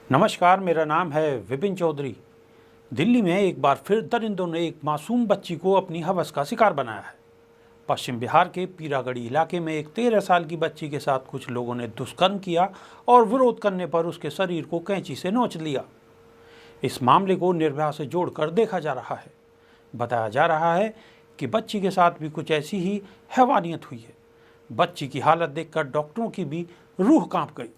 नमस्कार, मेरा नाम है विपिन चौधरी। दिल्ली में एक बार फिर दरिंदों ने एक मासूम बच्ची को अपनी हवस का शिकार बनाया है। पश्चिम बिहार के पीरागढ़ी इलाके में एक 13 साल की बच्ची के साथ कुछ लोगों ने दुष्कर्म किया और विरोध करने पर उसके शरीर को कैंची से नोच लिया। इस मामले को निर्भया से जोड़कर देखा जा रहा है। बताया जा रहा है कि बच्ची के साथ भी कुछ ऐसी ही हैवानियत हुई है। बच्ची की हालत देखकर डॉक्टरों की भी रूह कांप गई।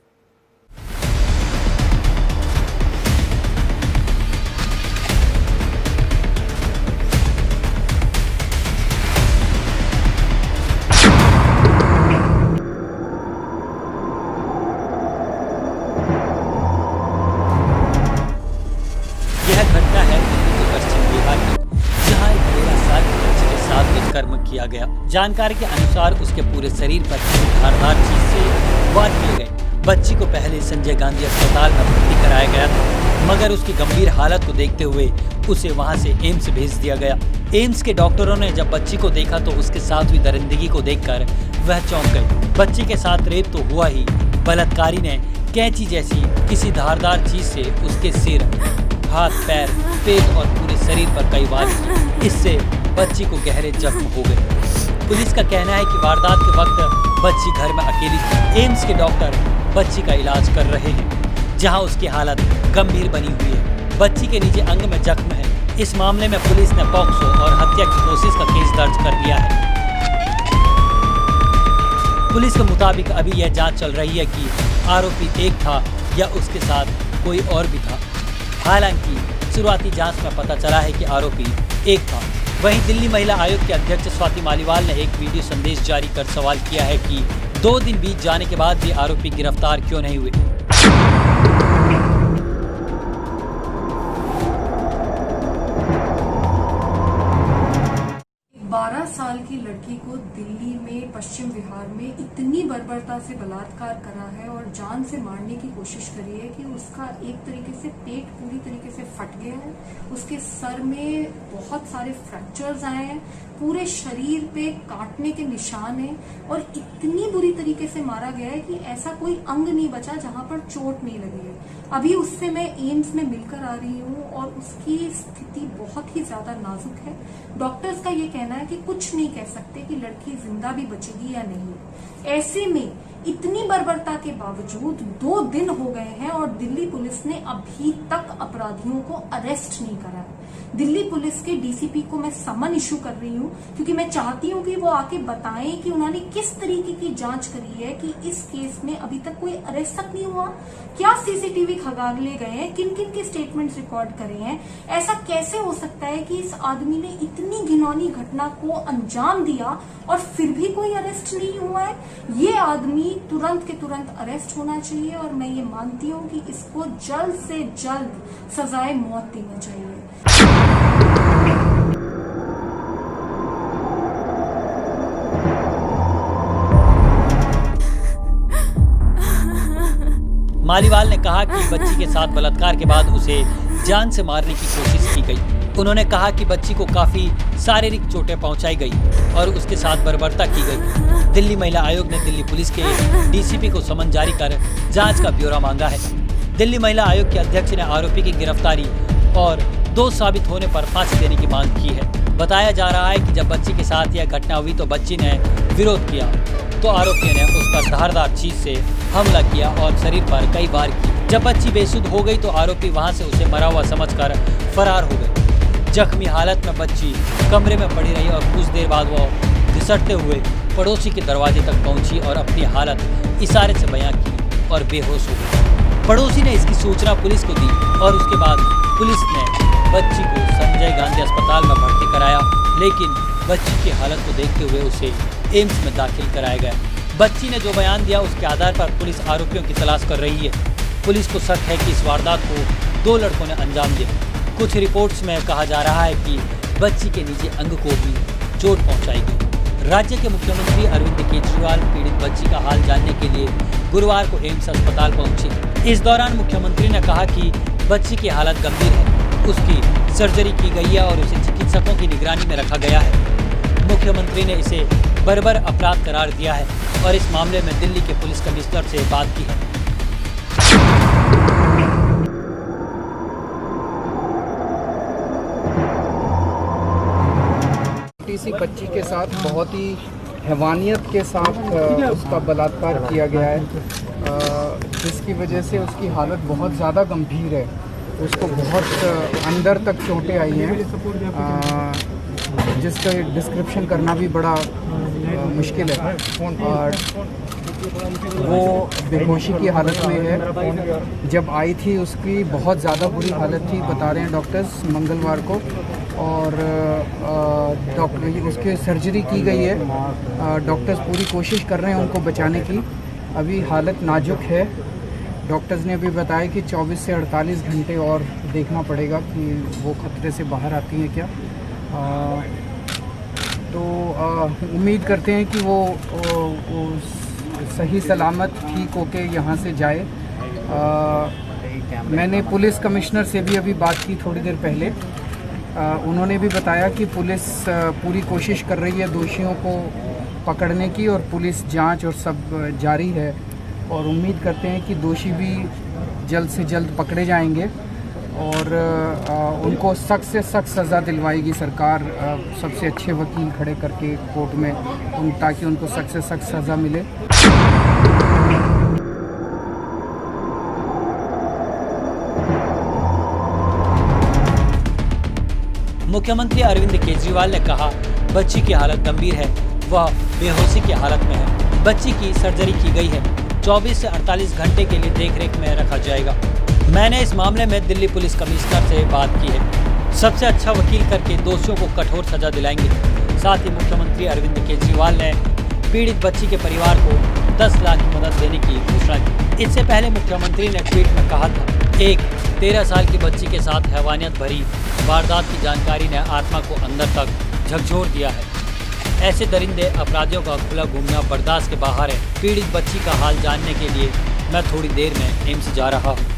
यह घटना है दिल्ली के पश्चिम बिहार की, जहां एक 13 साल की बच्ची के साथ दुष्कर्म किया गया। जानकारी के अनुसार उसके पूरे शरीर पर धारदार चीज से वार किए गए। बच्ची को पहले संजय गांधी अस्पताल में भर्ती कराया गया था, मगर उसकी गंभीर हालत को देखते हुए उसे वहां से एम्स भेज दिया गया। एम्स के डॉक्टरों ने जब बच्ची को देखा तो उसके साथ हुई दरिंदगी को देखकर वह चौंक गए। बच्ची के साथ रेप तो हुआ ही, बलात्कारी ने कैंची जैसी किसी धारदार चीज से उसके सिर, हाथ, पैर, पेट और पूरे शरीर पर कई वार किए। इससे बच्ची को गहरे जख्म हो गए। पुलिस का कहना है कि वारदात के वक्त बच्ची घर में अकेली थी। एम्स के डॉक्टर बच्ची का इलाज कर रहे हैं, जहां उसकी हालत गंभीर बनी हुई है। बच्ची के नीचे अंग में जख्म है। इस मामले में पुलिस ने पॉक्सो और हत्या की कोशिश का केस दर्ज कर लिया है। पुलिस के मुताबिक अभी यह जांच चल रही है कि आरोपी एक था या उसके साथ कोई और भी था। हालांकि शुरुआती जांच में पता चला है कि आरोपी एक था। वहीं दिल्ली महिला आयोग के अध्यक्ष स्वाति मालीवाल ने एक वीडियो संदेश जारी कर सवाल किया है कि 2 दिन बीत जाने के बाद भी आरोपी गिरफ्तार क्यों नहीं हुए। 12 साल की लड़की को दिल्ली में पश्चिम बिहार में इतनी बर्बरता से बलात्कार करा है और जान से मारने की कोशिश करी है कि उसका एक तरीके से पेट पूरी तरीके से फट गया है। उसके सर में बहुत सारे फ्रैक्चर्स आए हैं, पूरे शरीर पे काटने के निशान हैं और इतनी बुरी तरीके से मारा गया है कि ऐसा कोई अंग नहीं बचा जहां पर चोट नहीं लगी है। अभी उससे मैं एम्स में मिलकर आ रही हूँ और उसकी स्थिति बहुत ही ज्यादा नाजुक है। डॉक्टर्स का ये कहना है कि कुछ नहीं कह सकते कि लड़की जिंदा भी बचेगी या नहीं। ऐसे में इतनी बर्बरता के बावजूद 2 दिन हो गए हैं और दिल्ली पुलिस ने अभी तक अपराधियों को अरेस्ट नहीं करा है। दिल्ली पुलिस के डीसीपी को मैं समन इशू कर रही हूँ क्योंकि मैं चाहती हूँ कि वो आके बताएं कि उन्होंने किस तरीके की जांच करी है कि इस केस में अभी तक कोई अरेस्ट तक नहीं हुआ। क्या सीसीटीवी खंगाल ले गए हैं, किन किन के स्टेटमेंट्स रिकॉर्ड करे हैं। ऐसा कैसे हो सकता है कि इस आदमी ने इतनी घिनौनी घटना को अंजाम दिया और फिर भी कोई अरेस्ट नहीं हुआ है। ये आदमी तुरंत के तुरंत अरेस्ट होना चाहिए और मैं ये मानती हूँ कि इसको जल्द से जल्द सजाए मौत देना चाहिए। मालीवाल ने कहा कि बच्ची के साथ बलात्कार के बाद उसे जान से मारने की कोशिश की गई। उन्होंने कहा कि बच्ची को काफी शारीरिक चोटें पहुंचाई गई और उसके साथ बर्बरता की गई। दिल्ली महिला आयोग ने दिल्ली पुलिस के डीसीपी को समन जारी कर जांच का ब्यौरा मांगा है। दिल्ली महिला आयोग के अध्यक्ष ने आरोपी की गिरफ्तारी और दोष साबित होने पर फांसी देने की मांग की है। बताया जा रहा है कि जब बच्ची के साथ यह घटना हुई तो बच्ची ने विरोध किया तो आरोपियों ने उस पर धारदार चीज से हमला किया और शरीर पर कई बार की। जब बच्ची बेसुध हो गई तो आरोपी वहां से उसे मरा हुआ समझकर फरार हो गए। जख्मी हालत में बच्ची कमरे में पड़ी रही और कुछ देर बाद वो घिसटते हुए पड़ोसी के दरवाजे तक पहुंची और अपनी हालत इशारे से बयां की और बेहोश हो गई। पड़ोसी ने इसकी सूचना पुलिस को दी और उसके बाद पुलिस ने बच्ची को संजय गांधी अस्पताल में भर्ती कराया, लेकिन बच्ची की हालत को देखते हुए उसे एम्स में दाखिल कराया गया। बच्ची ने जो बयान दिया उसके आधार पर पुलिस आरोपियों की तलाश कर रही है। पुलिस को शक है कि इस वारदात को 2 लड़कों ने अंजाम दिया। कुछ रिपोर्ट्स में कहा जा रहा है कि बच्ची के निजी अंग को भी चोट पहुंचाई गई। राज्य के मुख्यमंत्री अरविंद केजरीवाल पीड़ित बच्ची का हाल जानने के लिए गुरुवार को एम्स अस्पताल पहुंचे। इस दौरान मुख्यमंत्री ने कहा कि बच्ची की हालत गंभीर है, उसकी सर्जरी की गई है और उसे चिकित्सकों की निगरानी में रखा गया है। मुख्यमंत्री ने इसे बर्बर अपराध करार दिया है और इस मामले में दिल्ली के पुलिस कमिश्नर से बात की है। छोटी सी बच्ची के साथ बहुत ही हैवानियत के साथ उसका बलात्कार किया गया है, जिसकी वजह से उसकी हालत बहुत ज़्यादा गंभीर है। उसको बहुत अंदर तक चोटें आई हैं, जिसका डिस्क्रिप्शन करना भी बड़ा मुश्किल है। और वो बेहोशी की हालत में है। जब आई थी उसकी बहुत ज़्यादा बुरी हालत थी, बता रहे हैं डॉक्टर्स, मंगलवार को। और डॉक्टर उसके सर्जरी की गई है। डॉक्टर्स पूरी कोशिश कर रहे हैं उनको बचाने की। अभी हालत नाजुक है। डॉक्टर्स ने अभी बताया कि 24 से 48 घंटे और देखना पड़ेगा कि वो खतरे से बाहर आती हैं क्या। तो उम्मीद करते हैं कि वो सही सलामत ठीक होके यहाँ से जाए। मैंने पुलिस कमिश्नर से भी अभी बात की थोड़ी देर पहले। उन्होंने भी बताया कि पुलिस पूरी कोशिश कर रही है दोषियों को पकड़ने की, और पुलिस जांच और सब जारी है। और उम्मीद करते हैं कि दोषी भी जल्द से जल्द पकड़े जाएंगे और उनको सख्त से सख्त सज़ा दिलवाएगी सरकार, सबसे अच्छे वकील खड़े करके कोर्ट में, ताकि उनको सख्त से सख्त सज़ा मिले। मुख्यमंत्री अरविंद केजरीवाल ने कहा, बच्ची की हालत गंभीर है, वह बेहोशी की हालत में है। बच्ची की सर्जरी की गई है, 24 से 48 घंटे के लिए देखरेख में रखा जाएगा। मैंने इस मामले में दिल्ली पुलिस कमिश्नर से बात की है। सबसे अच्छा वकील करके दोषियों को कठोर सजा दिलाएंगे। साथ ही मुख्यमंत्री अरविंद केजरीवाल ने पीड़ित बच्ची के परिवार को 10 लाख की मदद देने की घोषणा की। इससे पहले मुख्यमंत्री ने ट्वीट में कहा था, एक 13 साल की बच्ची के साथ हैवानियत भरी वारदात की जानकारी ने आत्मा को अंदर तक झकझोर दिया है। ऐसे दरिंदे अपराधियों का खुला घूमना बर्दाश्त के बाहर है। पीड़ित बच्ची का हाल जानने के लिए मैं थोड़ी देर में एम्स जा रहा हूँ।